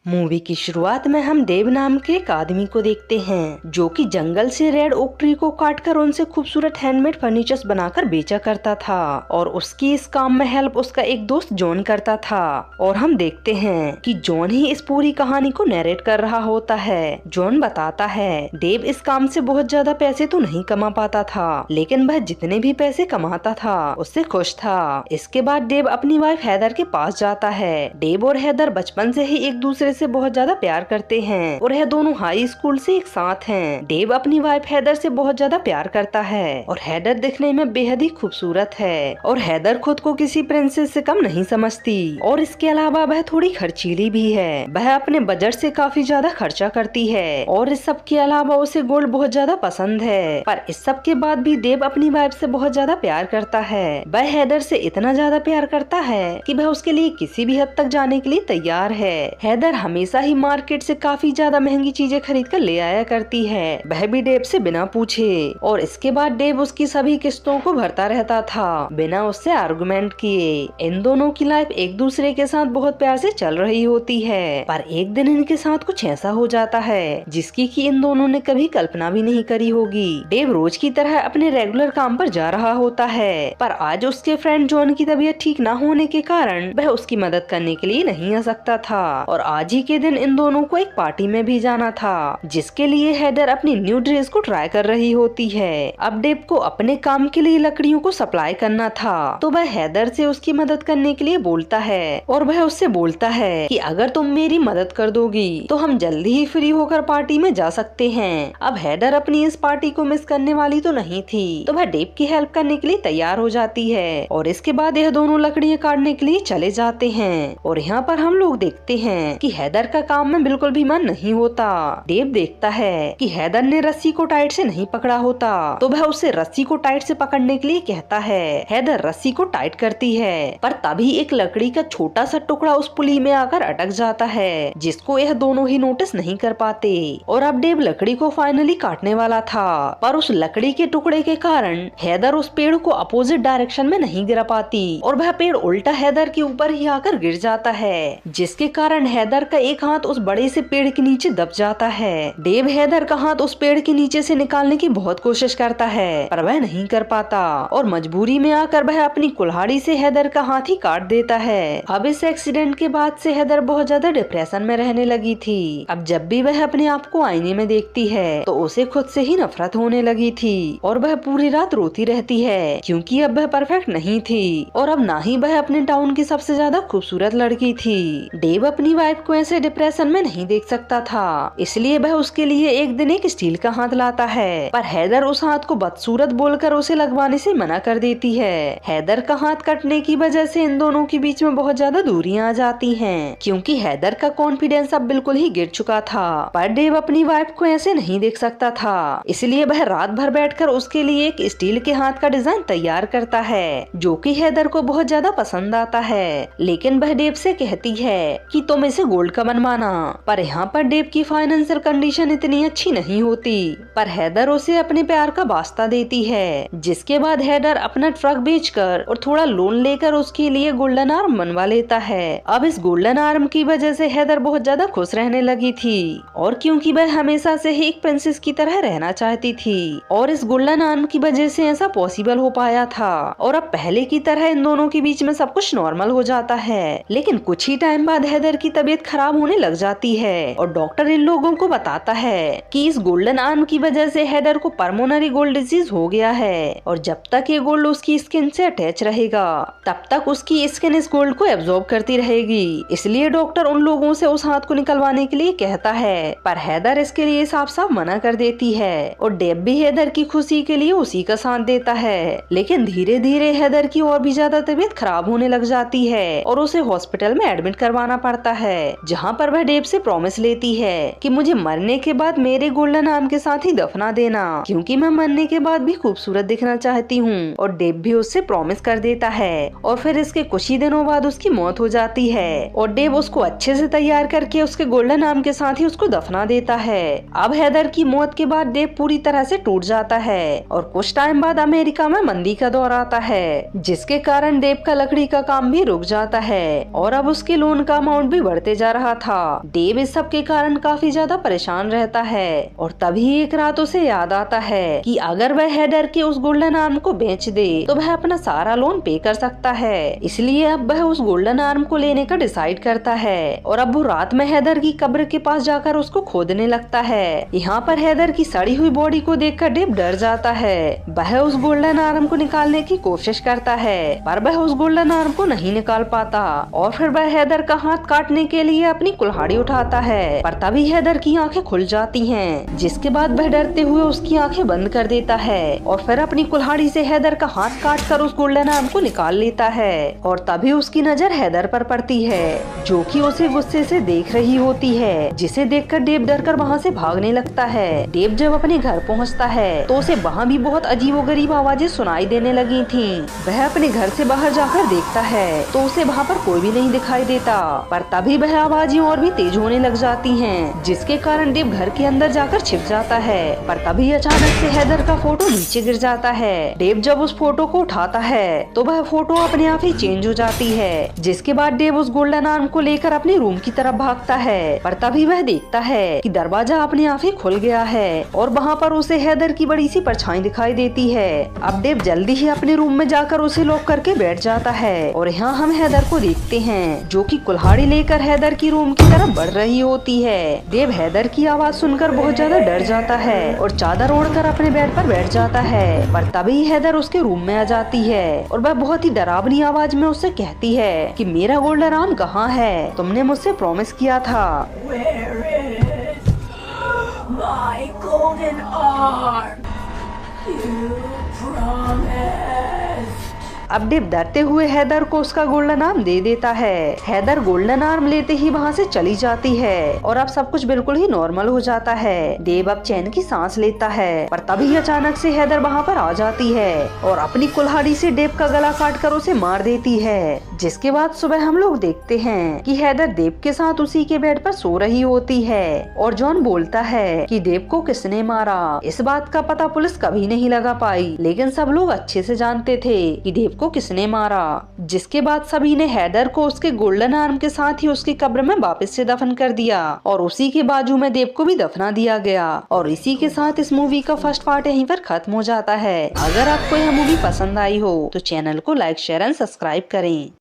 Movie की शुरुआत में हम देव नाम के एक आदमी को देखते हैं जो कि जंगल से रेड ओक ट्री को काटकर उनसे खूबसूरत हैंडमेड फर्नीचर्स बनाकर बेचा करता था और उसकी इस काम में हेल्प उसका एक दोस्त जॉन करता था। और हम देखते हैं कि जॉन ही इस पूरी कहानी को नरेट कर रहा होता है। जॉन बताता है देव इस काम से बहुत ज्यादा पैसे तो नहीं कमा पाता था, लेकिन वह जितने भी पैसे कमाता था उससे खुश था। इसके बाद देव अपनी वाइफ हैदर के पास जाता है। देव और हैदर बचपन से ही एक दूसरे से बहुत ज्यादा प्यार करते हैं और यह दोनों हाई स्कूल से एक साथ हैं। देव अपनी वाइफ हैदर से बहुत ज्यादा प्यार करता है और हैदर दिखने में बेहद ही खूबसूरत है और हैदर खुद को किसी प्रिंसेस से कम नहीं समझती और इसके अलावा वह थोड़ी खर्चीली भी है। वह अपने बजट से काफी ज्यादा खर्चा करती है और इस सब के अलावा उसे गोल्ड बहुत ज्यादा पसंद है। पर इस सब के बाद भी देव अपनी वाइफ से बहुत ज्यादा प्यार करता है। वह हैदर से इतना ज्यादा प्यार करता है कि वह उसके लिए किसी भी हद तक जाने के लिए तैयार है। हैदर हमेशा ही मार्केट से काफी ज्यादा महंगी चीजें खरीद कर ले आया करती है, वह भी देव से बिना पूछे। और इसके बाद देव उसकी सभी किस्तों को भरता रहता था बिना उससे आर्गुमेंट किए। इन दोनों की लाइफ एक दूसरे के साथ बहुत प्यार से चल रही होती है, पर एक दिन इनके साथ कुछ ऐसा हो जाता है जिसकी कि इन दोनों ने कभी कल्पना भी नहीं करी होगी। देव रोज की तरह अपने रेगुलर काम पर जा रहा होता है, पर आज उसके फ्रेंड जॉन की तबीयत ठीक न होने के कारण वह उसकी मदद करने के लिए नहीं आ सकता था और आज ही के दिन इन दोनों को एक पार्टी में भी जाना था जिसके लिए हैदर अपनी न्यू ड्रेस को ट्राई कर रही होती है। अब देव को अपने काम के लिए लकड़ियों को सप्लाई करना था तो वह हैदर से उसकी मदद करने के लिए बोलता है और वह उससे बोलता है कि अगर तुम मेरी मदद कर दोगी तो हम जल्दी ही फ्री होकर पार्टी में जा सकते हैं। अब हैदर अपनी इस पार्टी को मिस करने वाली तो नहीं थी, तो वह देव की हेल्प करने के लिए तैयार हो जाती है और इसके बाद यह दोनों लकड़ियाँ काटने के लिए चले जाते हैं। और यहाँ पर हम लोग देखते हैं कि हैदर का काम में बिल्कुल भी मन नहीं होता। देव देखता है कि हैदर ने रस्सी को टाइट से नहीं पकड़ा होता तो वह उसे रस्सी को टाइट से पकड़ने के लिए कहता है। हैदर रस्सी को टाइट करती है पर तभी एक लकड़ी का छोटा सा टुकड़ा उस पुली में आकर अटक जाता है जिसको यह दोनों ही नोटिस नहीं कर पाते। और अब देव लकड़ी को फाइनली काटने वाला था पर उस लकड़ी के टुकड़े के कारण हैदर उस पेड़ को अपोजिट डायरेक्शन में नहीं गिरा पाती और वह पेड़ उल्टा हैदर के ऊपर ही आकर गिर जाता है जिसके कारण हैदर का एक हाथ उस बड़े से पेड़ के नीचे दब जाता है। देव हैदर का हाथ उस पेड़ के नीचे से निकालने की बहुत कोशिश करता है पर वह नहीं कर पाता और मजबूरी में आकर वह अपनी कुल्हाड़ी से हैदर का हाथ ही काट देता है। अब इस एक्सीडेंट के बाद से हैदर बहुत ज्यादा डिप्रेशन में रहने लगी थी। अब जब भी वह अपने आप को आईने में देखती है तो उसे खुद से ही नफरत होने लगी थी और वह पूरी रात रोती रहती है क्योंकि अब वह परफेक्ट नहीं थी और अब ना ही वह अपने टाउन की सबसे ज्यादा खूबसूरत लड़की थी। देव अपनी वाइफ को ऐसे डिप्रेशन में नहीं देख सकता था, इसलिए वह उसके लिए एक दिन एक स्टील का हाथ लाता है पर हैदर उस हाथ को बदसूरत बोलकर उसे लगवाने से मना कर देती है। हैदर का हाथ कटने की वजह से इन दोनों के बीच में बहुत ज्यादा दूरियां आ जाती हैं क्योंकि हैदर का कॉन्फिडेंस अब बिल्कुल ही गिर चुका था। पर देव अपनी वाइफ को ऐसे नहीं देख सकता था, इसलिए वह रात भर बैठकर उसके लिए एक स्टील के हाथ का डिजाइन तैयार करता है जो कि हैदर को बहुत ज्यादा पसंद आता है। लेकिन वह देव से कहती है कि तुम इसे गोल्ड का बनवाना, पर यहाँ पर देव की फाइनेंशियल कंडीशन इतनी अच्छी नहीं होती। पर हैदर उसे अपने प्यार का वास्ता देती है जिसके बाद हैदर अपना ट्रक बेचकर और थोड़ा लोन लेकर उसके लिए गोल्डन आर्म बनवा लेता है। अब इस गोल्डन आर्म की वजह से हैदर बहुत ज्यादा खुश रहने लगी थी और क्योंकि वह हमेशा से ही एक प्रिंसेस की तरह रहना चाहती थी और इस गोल्डन आर्म की वजह से ऐसा पॉसिबल हो पाया था और अब पहले की तरह इन दोनों के बीच में सब कुछ नॉर्मल हो जाता है। लेकिन कुछ ही टाइम बाद हैदर की तबीयत खराब होने लग जाती है और डॉक्टर इन लोगों को बताता है कि इस गोल्डन आर्म की वजह से हैदर को पर्मोनरी गोल्ड डिजीज हो गया है और जब तक ये गोल्ड उसकी स्किन से अटैच रहेगा तब तक उसकी स्किन इस गोल्ड को एब्जॉर्ब करती रहेगी। इसलिए डॉक्टर उन लोगों से उस हाथ को निकलवाने के लिए कहता है पर हैदर इसके लिए साफ साफ मना कर देती है और डेब भी हैदर की खुशी के लिए उसी का साथ देता है। लेकिन धीरे धीरे हैदर की और भी ज्यादा तबीयत खराब होने लग जाती है और उसे हॉस्पिटल में एडमिट करवाना पड़ता है जहाँ पर वह देव से प्रॉमिस लेती है कि मुझे मरने के बाद मेरे गोल्डन आर्म के साथ ही दफना देना क्योंकि मैं मरने के बाद भी खूबसूरत दिखना चाहती हूँ। और देव भी उससे प्रॉमिस कर देता है और फिर इसके कुछ ही दिनों बाद उसकी मौत हो जाती है और देव उसको अच्छे से तैयार करके उसके गोल्डन आर्म के साथ ही उसको दफना देता है। अब हैदर की मौत के बाद देव पूरी तरह से टूट जाता है और कुछ टाइम बाद अमेरिका में मंदी का दौर आता है जिसके कारण देव का लकड़ी का काम भी रुक जाता है और अब उसके लोन का अमाउंट भी बढ़ते जा रहा था। डेव इस सब के कारण काफी ज्यादा परेशान रहता है और तभी एक रात उसे याद आता है कि अगर वह हेदर के उस गोल्डन आर्म को बेच दे तो वह अपना सारा लोन पे कर सकता है। इसलिए अब वह उस गोल्डन आर्म को लेने का डिसाइड करता है और अब वो रात में हेदर की कब्र के पास जाकर उसको खोदने लगता है। यहाँ पर हेदर की सड़ी हुई बॉडी को देखकर डेव डर जाता है। वह उस गोल्डन आर्म को निकालने की कोशिश करता है पर वह उस गोल्डन आर्म को नहीं निकाल पाता और फिर वह हेदर का हाथ काटने के लिए अपनी कुल्हाड़ी उठाता है पर तभी हेदर की आंखें खुल जाती हैं, जिसके बाद वह डरते हुए उसकी आंखें बंद कर देता है और फिर अपनी कुल्हाड़ी से हेदर का हाथ काटकर उस गोल्डन आर्म को निकाल लेता है। और तभी उसकी नजर हेदर पर पड़ती है जो कि उसे गुस्से से देख रही होती है, जिसे देखकर डेव डरकर वहाँ से भागने लगता है। डेव जब अपने घर पहुँचता है तो उसे वहाँ भी बहुत अजीबोगरीब आवाजें सुनाई देने लगी थीं। वह अपने घर से बाहर जाकर देखता है तो उसे वहाँ पर कोई भी नहीं दिखाई देता पर तभी वह आवाजें और भी तेज होने लग जाती हैं, जिसके कारण डेव घर के अंदर जाकर छिप जाता है। पर तभी अचानक से हेदर का फोटो नीचे गिर जाता है। डेव जब उस फोटो को उठाता है तो वह फोटो अपने आप ही चेंज हो जाती है, जिसके बाद डेव उस गोल्डन आर्म को लेकर अपने रूम की तरफ भागता है। पर तभी वह देखता है कि दरवाजा अपने आप ही खुल गया है और वहाँ पर उसे हेदर की बड़ी सी परछाई दिखाई देती है। अब डेव जल्दी ही अपने रूम में जाकर उसे लॉक करके बैठ जाता है और यहाँ हम हेदर को देखते हैं जो कि कुल्हाड़ी लेकर हेदर की रूम की तरफ बढ़ रही होती है। डेव हेदर की आवाज सुनकर बहुत ज्यादा डर जाता है और चादर ओढ़कर अपने बेड पर बैठ जाता है। पर तभी हेदर उसके रूम में आ जाती है और वह बहुत ही डरावनी आवाज में उससे कहती है कि मेरा गोल्डन आर्म कहाँ है, तुमने मुझसे प्रॉमिस किया था। My golden arm, you promised. अब डेव डरते हुए हेदर को उसका गोल्डन आर्म दे देता है। हेदर गोल्डन आर्म लेते ही वहाँ से चली जाती है और अब सब कुछ बिल्कुल ही नॉर्मल हो जाता है। डेव अब चैन की सांस लेता है पर तभी अचानक से हेदर वहाँ पर आ जाती है और अपनी कुल्हाड़ी से डेव का गला काटकर उसे मार देती है। जिसके बाद सुबह हम लोग देखते हैं कि हेदर देव के साथ उसी के बेड पर सो रही होती है और जॉन बोलता है कि देव को किसने मारा। इस बात का पता पुलिस कभी नहीं लगा पाई, लेकिन सब लोग अच्छे से जानते थे कि देव को किसने मारा। जिसके बाद सभी ने हेदर को उसके गोल्डन आर्म के साथ ही उसकी कब्र में वापस से दफन कर दिया और उसी के बाजू में देव को भी दफना दिया गया। और इसी के साथ इस मूवी का फर्स्ट पार्ट यहीं पर खत्म हो जाता है। अगर आपको यह मूवी पसंद आई हो तो चैनल को लाइक, शेयर एंड सब्सक्राइब करें।